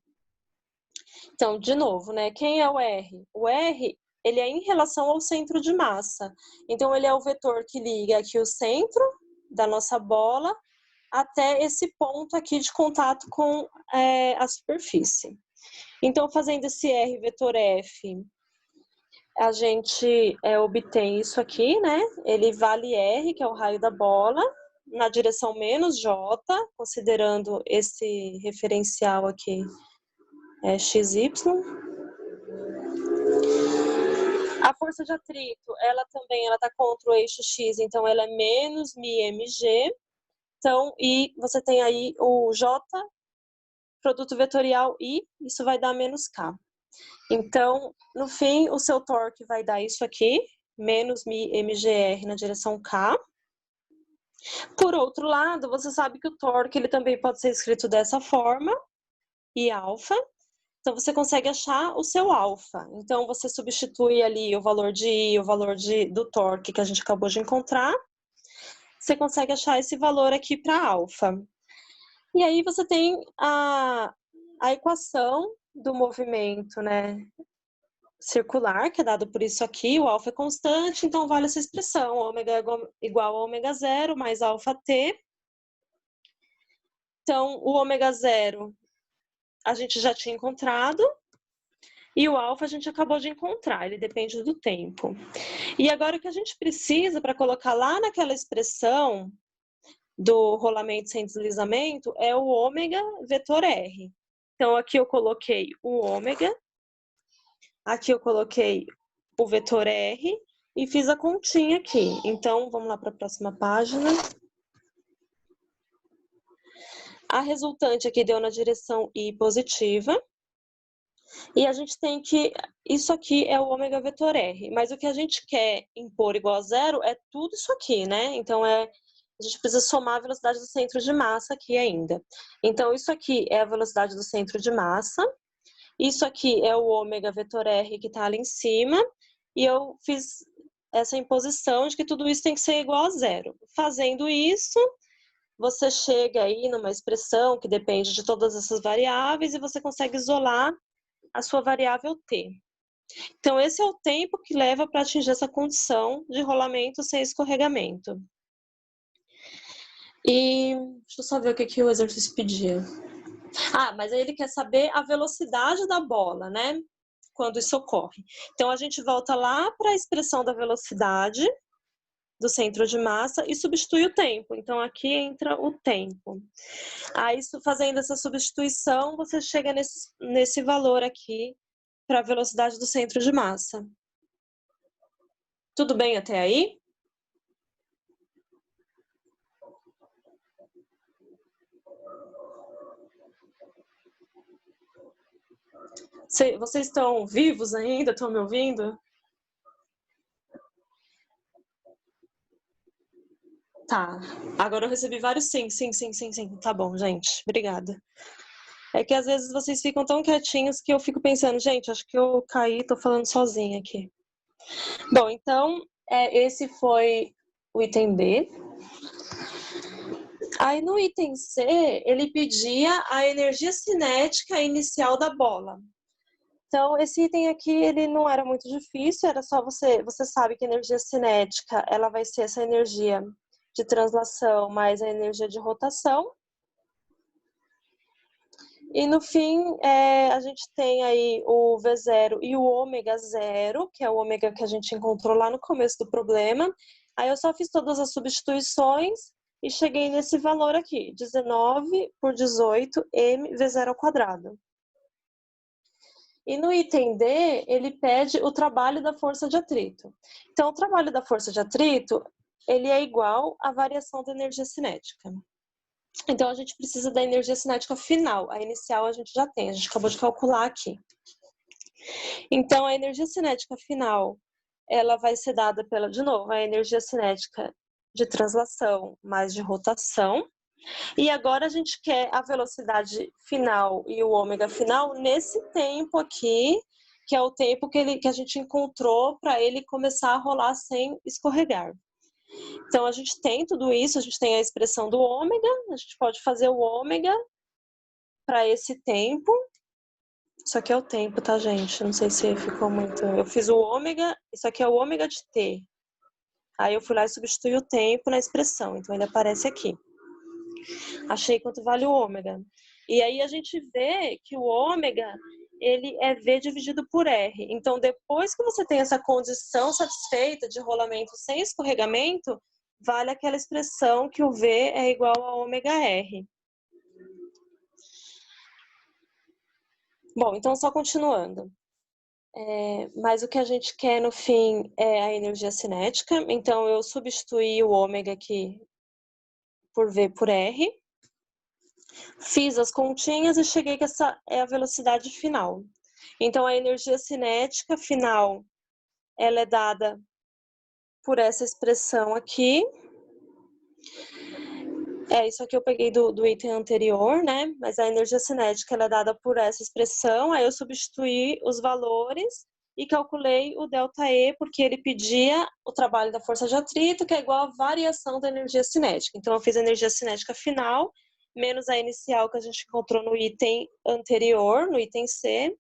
Então, de novo, né? Quem é o R? O R, ele é em relação ao centro de massa. Então, ele é o vetor que liga aqui o centro da nossa bola até esse ponto aqui de contato com a superfície. Então, fazendo esse R vetor F, a gente obtém isso aqui, né? Ele vale R, que é o raio da bola, na direção menos J, considerando esse referencial aqui, XY. A força de atrito, ela também está contra o eixo X, então ela é menos μmg. Então, e você tem aí o J, produto vetorial I, isso vai dar menos K. Então, no fim, o seu torque vai dar isso aqui, menos μmgr na direção K. Por outro lado, você sabe que o torque ele também pode ser escrito dessa forma, I alfa. Então, você consegue achar o seu alfa. Então, você substitui ali o valor de I, o valor do torque que a gente acabou de encontrar. Você consegue achar esse valor aqui para alfa. E aí você tem a equação do movimento, né, circular, que é dado por isso aqui, o alfa é constante, então vale essa expressão, ômega é igual a ômega zero mais alfa t. Então, o ômega zero a gente já tinha encontrado, e o alfa a gente acabou de encontrar, ele depende do tempo. E agora o que a gente precisa para colocar lá naquela expressão do rolamento sem deslizamento é o ômega vetor R. Então, aqui eu coloquei o ômega, aqui eu coloquei o vetor R e fiz a continha aqui. Então, vamos lá para a próxima página. A resultante aqui deu na direção I positiva. E a gente tem que... Isso aqui é o ômega vetor R. Mas o que a gente quer impor igual a zero é tudo isso aqui, né? Então, a gente precisa somar a velocidade do centro de massa aqui ainda. Então, isso aqui é a velocidade do centro de massa. Isso aqui é o ômega vetor R que está ali em cima. E eu fiz essa imposição de que tudo isso tem que ser igual a zero. Fazendo isso, você chega aí numa expressão que depende de todas essas variáveis e você consegue isolar a sua variável t. Então, esse é o tempo que leva para atingir essa condição de rolamento sem escorregamento. E deixa eu só ver o que o exercício pedia. Mas aí ele quer saber a velocidade da bola, né? Quando isso ocorre. Então, a gente volta lá para a expressão da velocidade do centro de massa e substitui o tempo. Então, aqui entra o tempo. Aí, fazendo essa substituição, você chega nesse valor aqui para a velocidade do centro de massa. Tudo bem até aí? Vocês estão vivos ainda? Estão me ouvindo? Tá. Agora eu recebi vários sim. Tá bom, gente. Obrigada. É que às vezes vocês ficam tão quietinhos que eu fico pensando, gente, acho que eu caí, tô falando sozinha aqui. Bom, então, esse foi o item B. Aí no item C, ele pedia a energia cinética inicial da bola. Então, esse item aqui, ele não era muito difícil, era só você sabe que a energia cinética, ela vai ser essa energia de translação mais a energia de rotação. E no fim, a gente tem aí o V0 e o ômega zero, que é o ômega que a gente encontrou lá no começo do problema. Aí eu só fiz todas as substituições e cheguei nesse valor aqui, 19 por 18 mV0 ao quadrado. E no item D, ele pede o trabalho da força de atrito. Então, o trabalho da força de atrito, ele é igual à variação da energia cinética. Então, a gente precisa da energia cinética final. A inicial a gente já tem, a gente acabou de calcular aqui. Então, a energia cinética final, ela vai ser dada pela, de novo, a energia cinética de translação mais de rotação. E agora a gente quer a velocidade final e o ômega final nesse tempo aqui, que é o tempo que a gente encontrou para ele começar a rolar sem escorregar. Então, a gente tem tudo isso, a gente tem a expressão do ômega, a gente pode fazer o ômega para esse tempo. Isso aqui é o tempo, tá, gente? Não sei se ficou muito... Eu fiz o ômega, isso aqui é o ômega de t. Aí eu fui lá e substituí o tempo na expressão, então ele aparece aqui. Achei quanto vale o ômega. E aí a gente vê que o ômega, ele é V dividido por R. Então, depois que você tem essa condição satisfeita de rolamento sem escorregamento, vale aquela expressão que o V é igual a ômega R. Bom, então só continuando. Mas o que a gente quer no fim é a energia cinética. Então, eu substituí o ômega aqui por V por R. Fiz as continhas e cheguei que essa é a velocidade final. Então, a energia cinética final, ela é dada por essa expressão aqui. Isso aqui eu peguei do item anterior, né? Mas a energia cinética, ela é dada por essa expressão. Aí eu substituí os valores e calculei o ΔE, porque ele pedia o trabalho da força de atrito, que é igual à variação da energia cinética. Então, eu fiz a energia cinética final, menos a inicial que a gente encontrou no item anterior, no item C.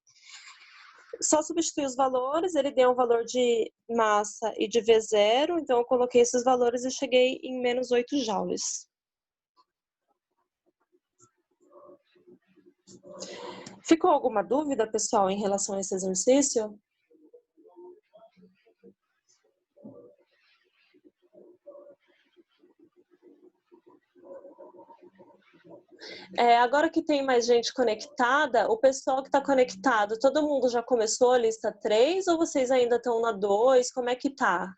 Só substituir os valores, ele deu um valor de massa e de V0, então eu coloquei esses valores e cheguei em menos 8 joules. Ficou alguma dúvida, pessoal, em relação a esse exercício? Agora que tem mais gente conectada, o pessoal que está conectado, todo mundo já começou a lista 3 ou vocês ainda estão na 2? Como é que tá?